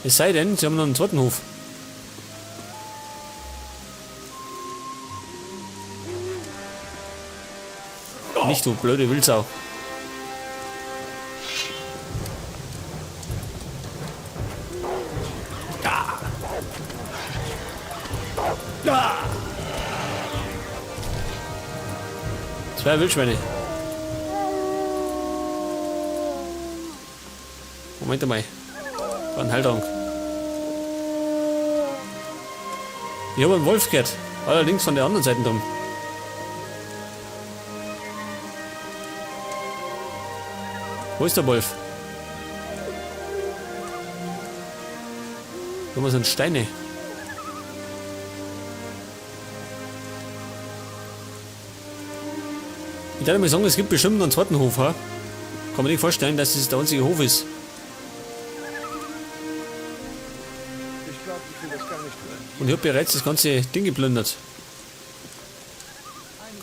Es sei denn, sie haben noch einen zweiten Hof. Nicht du blöde Wildsau. Zwei Wildschweine. Moment einmal. War ein Halterung. Ich habe einen Wolf gehört. Allerdings von der anderen Seite drum. Wo ist der Wolf? Da sind Steine. Ich würde mal sagen, es gibt bestimmt noch einen zweiten Hof. Ha? Kann man nicht vorstellen, dass das der einzige Hof ist. Ich glaube, ich will das gar nicht hören. Und ich habe bereits das ganze Ding geplündert.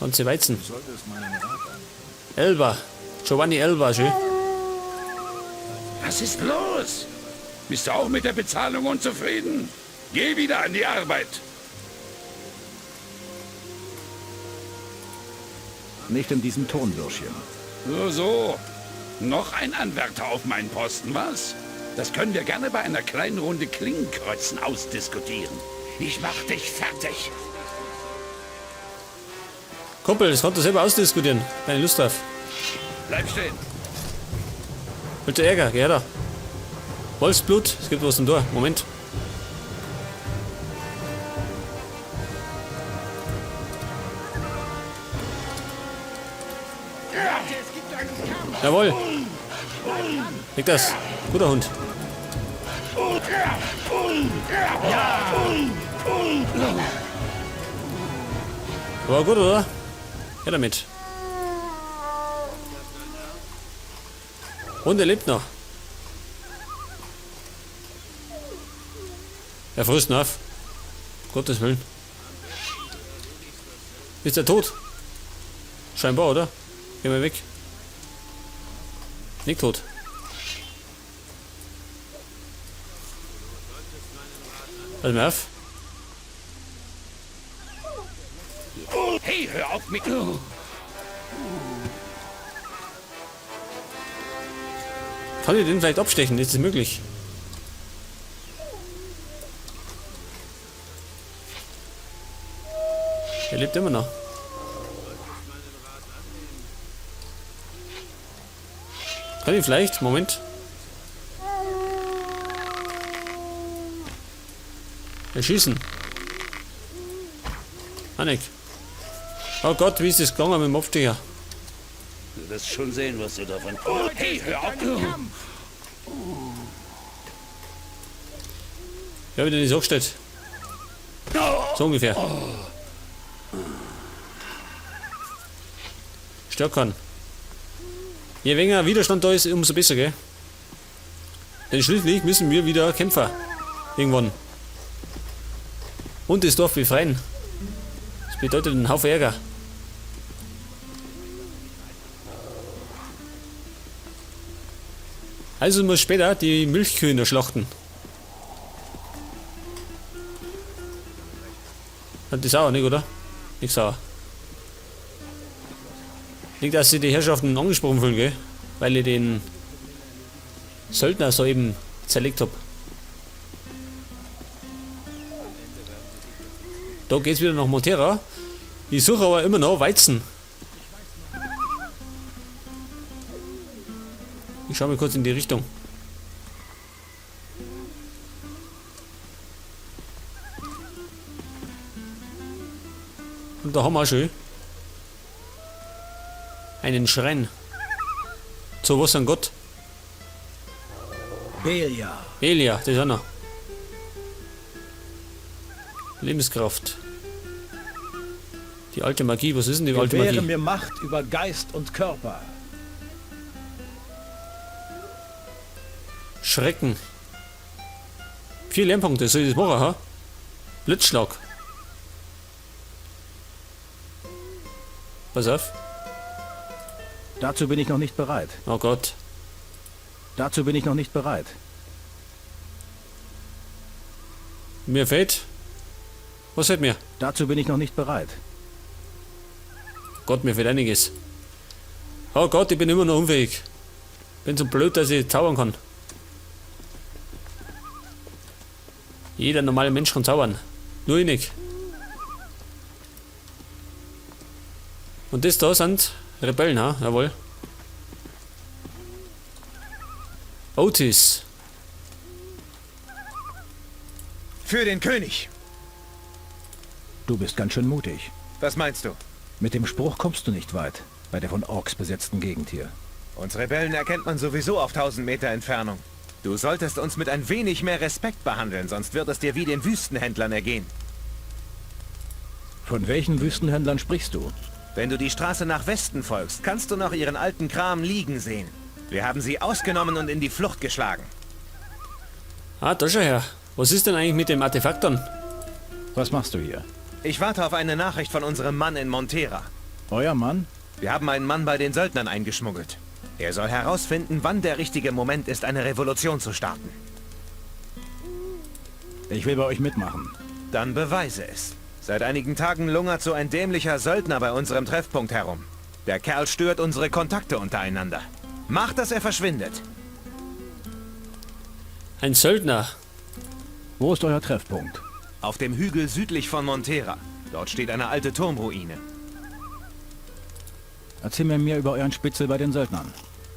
Ganze Weizen. Du solltest meinen Rat an. Elba. Giovanni Elba, schön. Was ist los? Bist du auch mit der Bezahlung unzufrieden? Geh wieder an die Arbeit. Nicht in diesem Ton, Bürschchen. Nur so. Noch ein Anwärter auf meinen Posten, was? Das können wir gerne bei einer kleinen Runde Klingenkreuzen ausdiskutieren. Ich mach dich fertig. Kumpel, das kannst du selber ausdiskutieren. Keine Lust drauf. Bleib stehen. Willst du Ärger? Geh her da. Wolfsblut, es gibt was im Tor. Moment. Jawohl. Leg das. Guter Hund. War gut, oder? Ja, damit. Und er lebt noch. Er frisst ihn auf. Gottes Willen. Ist er tot? Scheinbar, oder? Geh mal weg. Nicht tot. Pass mal auf. Hey, hör auf mit... Kann ich den vielleicht abstechen? Ist das möglich? Er lebt immer noch. Kann ich vielleicht? Moment. Erschießen. Anek. Oh Gott, wie ist das gegangen mit dem Abstecher? Du wirst schon sehen, was du davon... Hey, hör auf! Ja, wieder nicht so gestellt. So ungefähr. Stärkern. Je weniger Widerstand da ist, umso besser, gell? Denn schließlich müssen wir wieder Kämpfer. Irgendwann. Und das Dorf befreien. Das bedeutet einen Haufen Ärger. Also muss später die Milchkühe noch schlachten. Hat die sauer, nicht, oder? Nicht sauer. Nicht, dass sie die Herrschaften angesprochen fühlen, gell? Weil ich den Söldner soeben zerlegt habe. Da geht's wieder nach Montera. Ich suche aber immer noch Weizen. Ich schaue mal kurz in die Richtung. Und da haben wir schon einen Schrein. Zu was an Gott? Belia. Elia, das ist einer. Lebenskraft. Die alte Magie, was ist denn die alte Gewähre Magie? mir Macht über Geist und Körper. Schrecken. 4 Lernpunkte, soll ich das machen, ha? Blitzschlag. Pass auf. Dazu bin ich noch nicht bereit. Oh Gott. Dazu bin ich noch nicht bereit. Mir fehlt. Was fehlt mir? Dazu bin ich noch nicht bereit. Gott, mir fehlt einiges. Oh Gott, ich bin immer noch unfähig. Bin so blöd, dass ich zaubern kann. Jeder normale Mensch kann zaubern. Nur ich nicht. Und das da sind Rebellen, ha? Jawohl. Otis. Für den König. Du bist ganz schön mutig. Was meinst du? Mit dem Spruch kommst du nicht weit, bei der von Orks besetzten Gegend hier. Uns Rebellen erkennt man sowieso auf 1000 Meter Entfernung. Du solltest uns mit ein wenig mehr Respekt behandeln, sonst wird es dir wie den Wüstenhändlern ergehen. Von welchen Wüstenhändlern sprichst du? Wenn du die Straße nach Westen folgst, kannst du noch ihren alten Kram liegen sehen. Wir haben sie ausgenommen und in die Flucht geschlagen. Ah, da schau her. Was ist denn eigentlich mit dem Artefakt dann? Was machst du hier? Ich warte auf eine Nachricht von unserem Mann in Montera. Euer Mann? Wir haben einen Mann bei den Söldnern eingeschmuggelt. Er soll herausfinden, wann der richtige Moment ist, eine Revolution zu starten. Ich will bei euch mitmachen. Dann beweise es. Seit einigen Tagen lungert so ein dämlicher Söldner bei unserem Treffpunkt herum. Der Kerl stört unsere Kontakte untereinander. Macht, dass er verschwindet. Ein Söldner. Wo ist euer Treffpunkt? Auf dem Hügel südlich von Montera. Dort steht eine alte Turmruine. Erzähl mir mehr über euren Spitzel bei den Söldnern.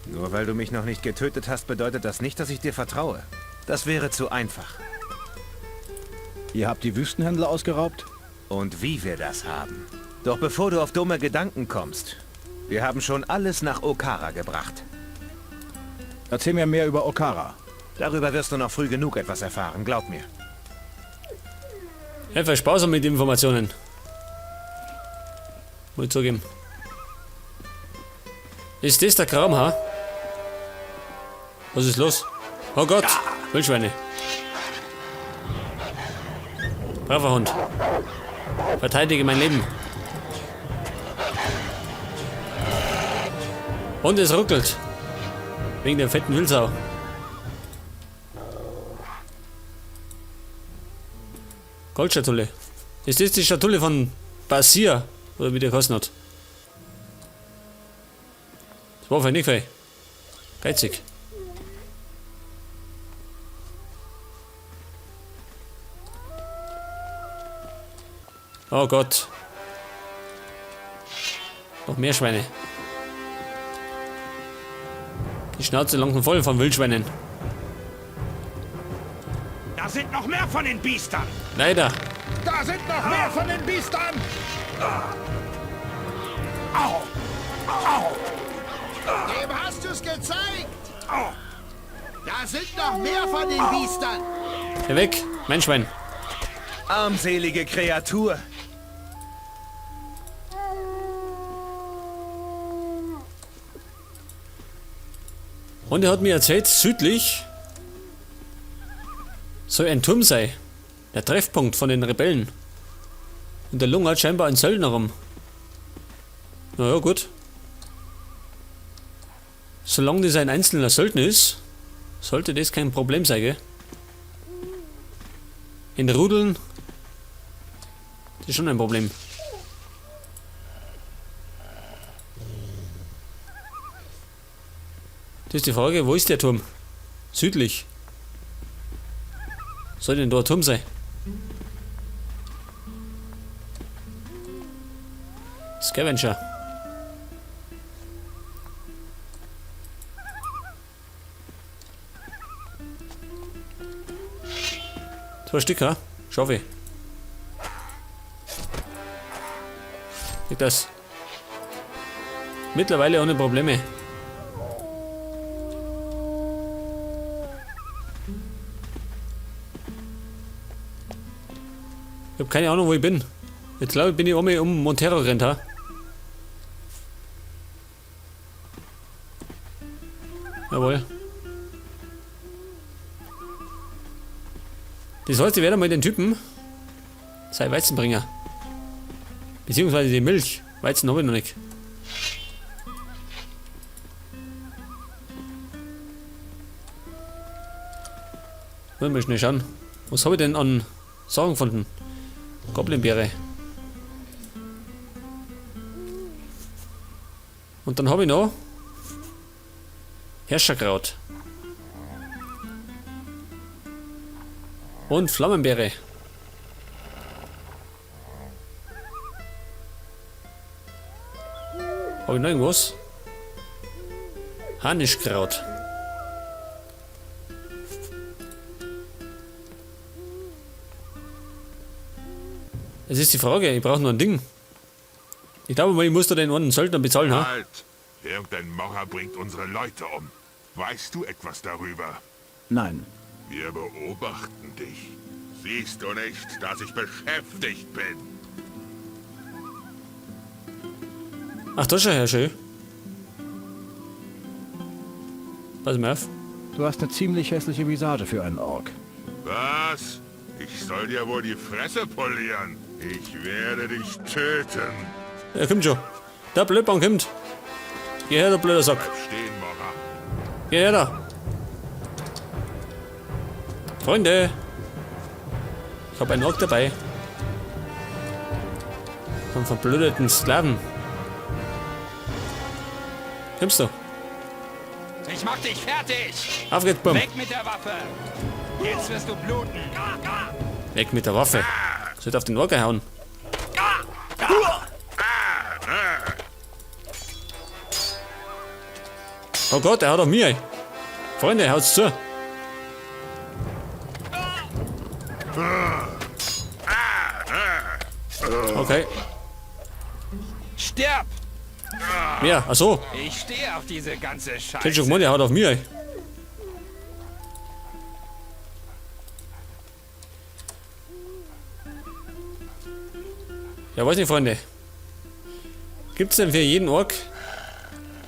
Nur weil du mich noch nicht getötet hast, bedeutet das nicht, dass ich dir vertraue. Das wäre zu einfach. Ihr habt die Wüstenhändler ausgeraubt? Und wie wir das haben. Doch bevor du auf dumme Gedanken kommst, wir haben schon alles nach Okara gebracht. Erzähl mir mehr über Okara. Darüber wirst du noch früh genug etwas erfahren, glaub mir. Einfach sparsam mit Informationen. Muss ich zugeben. Ist das der Kram, ha? Was ist los? Oh Gott! Wildschweine. Braver Hund. Verteidige mein Leben. Und es ruckelt. Wegen der fetten Wildsau. Goldschatulle. Ist das die Schatulle von Basir? Oder wie der gekostet hat? Das war für nicht viel. Geizig. Oh Gott. Noch mehr Schweine. Die Schnauze lang voll von Wildschweinen. Da sind noch mehr von den Biestern. Leider. Da sind noch mehr von den Biestern. Au. Au. Dem hast du's gezeigt! Da sind noch mehr von den Biestern! Geh weg, mein Schwein. Armselige Kreatur. Und er hat mir erzählt, südlich soll ein Turm sein. Der Treffpunkt von den Rebellen. Und der lungert scheinbar ein Söldner rum. Na ja, gut. Solange das ein einzelner Söldner ist, sollte das kein Problem sein, gell? In Rudeln, das ist schon ein Problem. Das ist die Frage, wo ist der Turm? Südlich. Soll denn da ein Turm sein? Scavenger. 2 Stück, ha? Schaffe ich. Geht das? Mittlerweile ohne Probleme. Ich habe keine Ahnung, wo ich bin. Jetzt glaube ich, bin ich um Montero gerannt, ha? Jawohl. Das heißt, ich werde mal den Typen sei Weizenbringer. Beziehungsweise die Milch. Weizen habe ich noch nicht. Wollen wir schnell schauen. Was habe ich denn an Sachen gefunden. Goblinbeere. Und dann habe ich noch Herrscherkraut. Und Flammenbeere. Habe ich noch irgendwas? Harnischkraut. Es ist die Frage, ich brauche nur ein Ding. Ich glaube mal, ich muss da den einen Söldner bezahlen, ha? Halt! Irgendein Mocher bringt unsere Leute um. Weißt du etwas darüber? Nein. Wir beobachten dich. Siehst du nicht, dass ich beschäftigt bin? Ach, das ist ja Herr schön. Pass mal auf. Du hast eine ziemlich hässliche Visage für einen Ork. Was? Ich soll dir wohl die Fresse polieren. Ich werde dich töten. Er kommt schon. Der Blödmann kommt. Geh her, du blöder Sack. Bleib stehen, Mocher. Geh her da. Freunde. Ich habe einen Ork dabei. Von verblödeten Sklaven. Kommst du? Ich mach dich fertig! Auf geht's, Bumm. Weg mit der Waffe! Jetzt wirst du bluten! Weg mit der Waffe. Sollte auf den Ork hauen. Oh Gott, er haut auf mich. Freunde, haut's zu. Okay. Stirb! Wer? Achso. Ich stehe auf diese ganze Ich hätte schon Scheiße. gemeint, er haut auf mich. Ja, weiß nicht, Freunde. Gibt es denn für jeden Ork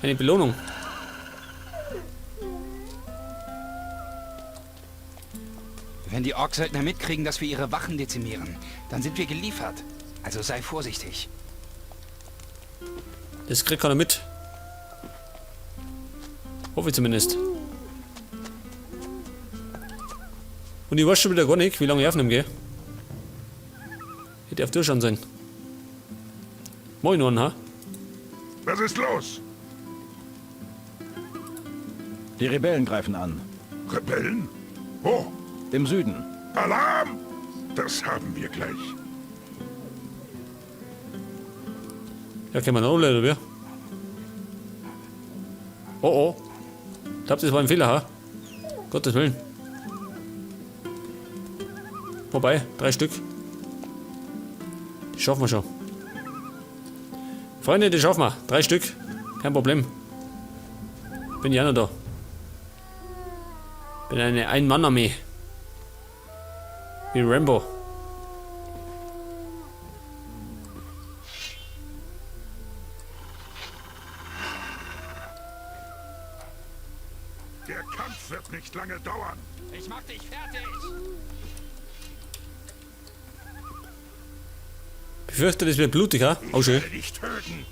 eine Belohnung? Wenn die Orksöldner mitkriegen, dass wir ihre Wachen dezimieren, dann sind wir geliefert. Also sei vorsichtig. Das kriegt keiner mit. Hoffe ich zumindest. Und ich weiß schon wieder gar nicht, wie lange ich aufnehmen gehe. Hätte auf durchschauen sein. Moin, Ohren, ha? Was ist los? Die Rebellen greifen an. Rebellen? Wo? Im Süden. Alarm! Das haben wir gleich. Ja, kann man auch oder wie? Oh oh. Ich glaube, das war ein Fehler, ha? Gottes Willen. Vorbei, 3 Stück. Die schaffen wir schon. Freunde, die schaffen wir. 3 Stück. Kein Problem. Bin ja noch da. Bin eine Ein-Mann-Armee. Wie Rambo. Der Kampf wird nicht lange dauern. Ich mach dich fertig! Befürchte, das wird blutig, ha? Oh, schön. Ich werde dich töten.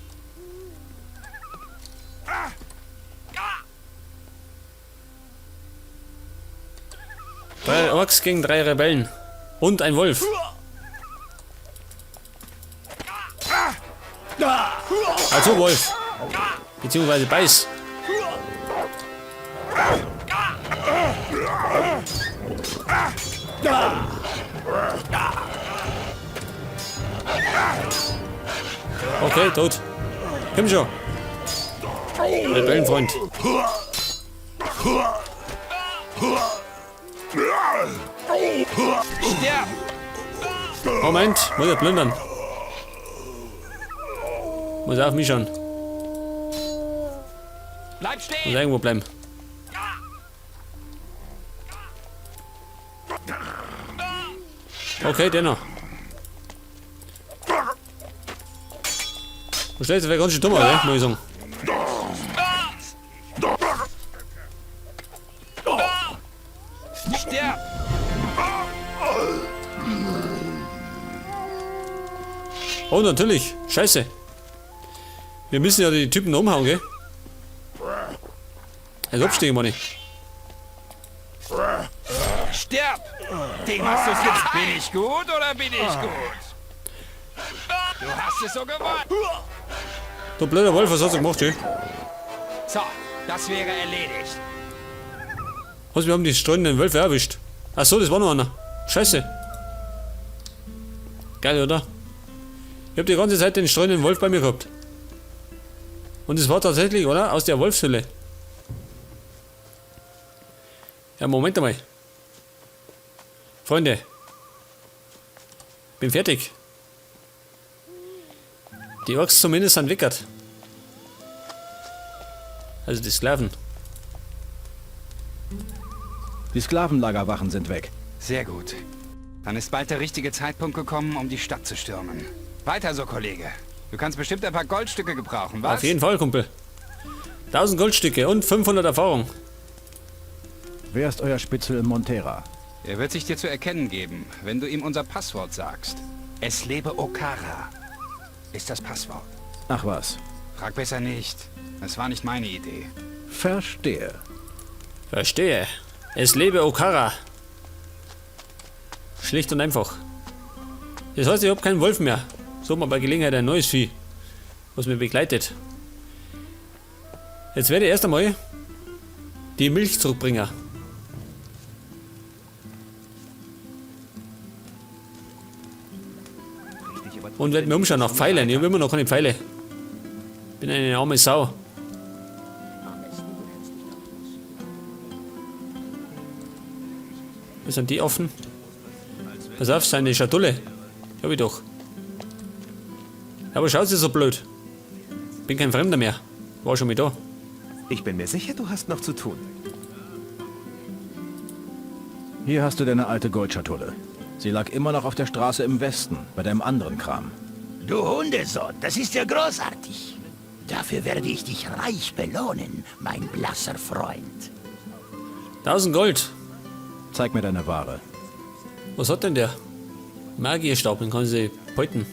Drei Orks gegen 3 Rebellen. Und ein Wolf. Also Wolf. Beziehungsweise Beiß. Okay, tot. Komm schon. Rebellenfreund. Sterb! Moment, muss er plündern. Muss er auf mich schauen. Bleib Muss stehen! er irgendwo bleiben. Okay, der noch. Du stellst dich ganz schön dumm, oder? Muss ich sagen. Sterb! Oh, natürlich. Scheiße. Wir müssen ja die Typen umhauen, gell? Also abstehen wir nicht. Sterb! Dem hast du es jetzt. Bin ich gut oder bin ich gut? Du hast es so gewollt. Du blöder Wolf, was hast du gemacht, ey? So, das wäre erledigt. Was, wir haben die streunenden Wölfe erwischt. Ach so, das war noch einer. Scheiße. Geil, oder? Ich hab die ganze Zeit den streunenden Wolf bei mir gehabt. Und es war tatsächlich, oder? Aus der Wolfshülle. Ja, Moment einmal. Freunde. Bin fertig. Die Orks zumindest sind weckert. Also die Sklaven. Die Sklavenlagerwachen sind weg. Sehr gut. Dann ist bald der richtige Zeitpunkt gekommen, um die Stadt zu stürmen. Weiter so, Kollege. Du kannst bestimmt ein paar Goldstücke gebrauchen, was? Auf jeden Fall, Kumpel. 1000 Goldstücke und 500 Erfahrung. Wer ist euer Spitzel in Montera? Er wird sich dir zu erkennen geben, wenn du ihm unser Passwort sagst. Es lebe Okara. Ist das Passwort. Ach was. Frag besser nicht. Es war nicht meine Idee. Verstehe. Verstehe. Es lebe Okara. Schlicht und einfach. Das heißt, ich habe keinen Wolf mehr. So mal bei Gelegenheit ein neues Vieh, was mich begleitet. Jetzt werde ich erst einmal die Milch zurückbringen. Und werde mir umschauen nach Pfeilen. Ich habe immer noch keine Pfeile. Bin eine arme Sau. Wie sind die offen? Pass auf, seine Schatulle. Hab ich doch. Aber schaut sie so blöd. Bin kein Fremder mehr. War schon mit da. Ich bin mir sicher, du hast noch zu tun. Hier hast du deine alte Goldschatulle. Sie lag immer noch auf der Straße im Westen, bei deinem anderen Kram. Du Hundesohn, das ist ja großartig. Dafür werde ich dich reich belohnen, mein blasser Freund. 1000 Gold. Zeig mir deine Ware. Was hat denn der? Magierstab, den kann sie beuten.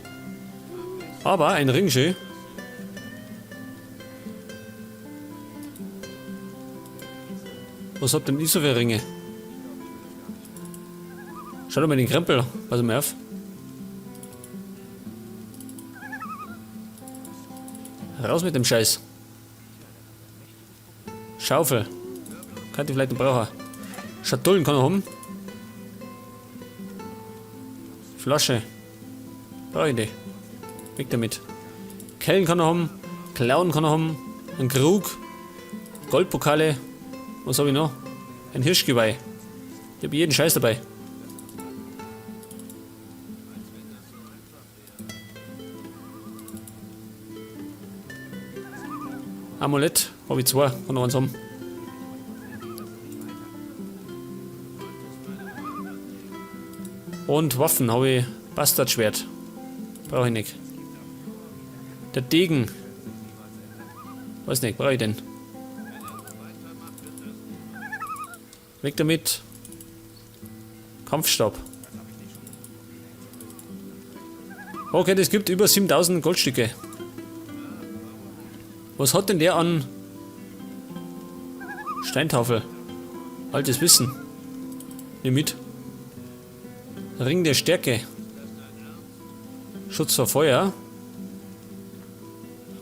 Aber ein Ring schön. Was habt denn ihr so für Ringe? Schau doch mal den Krempel. Pass mal auf. Raus mit dem Scheiß. Schaufel. Könnte ich vielleicht noch brauchen. Schatullen kann er haben. Flasche. Brauche ich nicht. Weg damit. Kellen kann er haben. Klauen kann er haben. Ein Krug. Goldpokale. Was habe ich noch? Ein Hirschgeweih. Ich habe jeden Scheiß dabei. Amulett habe ich 2. Kann noch eins haben. Und Waffen habe ich Bastardschwert. Brauche ich nicht. Der Degen. Weiß nicht, brauche ich denn? Weg damit. Kampfstab. Okay, das gibt über 7000 Goldstücke. Was hat denn der an Steintafel? Altes Wissen. Nimm mit. Ring der Stärke. Schutz vor Feuer.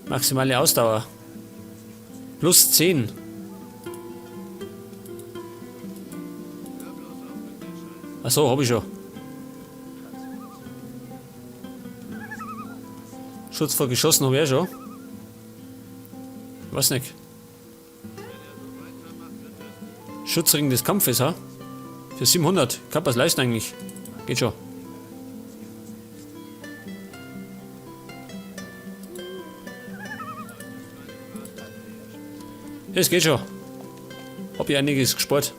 Maximale Ausdauer. Plus 10. Achso, habe ich schon. Schutz vor Geschossen habe ich ja schon. Weiß nicht. Schutzring des Kampfes, ha? Für 700. Kann was leisten eigentlich. Geht schon. Es geht schon. Hab ich einiges gespart.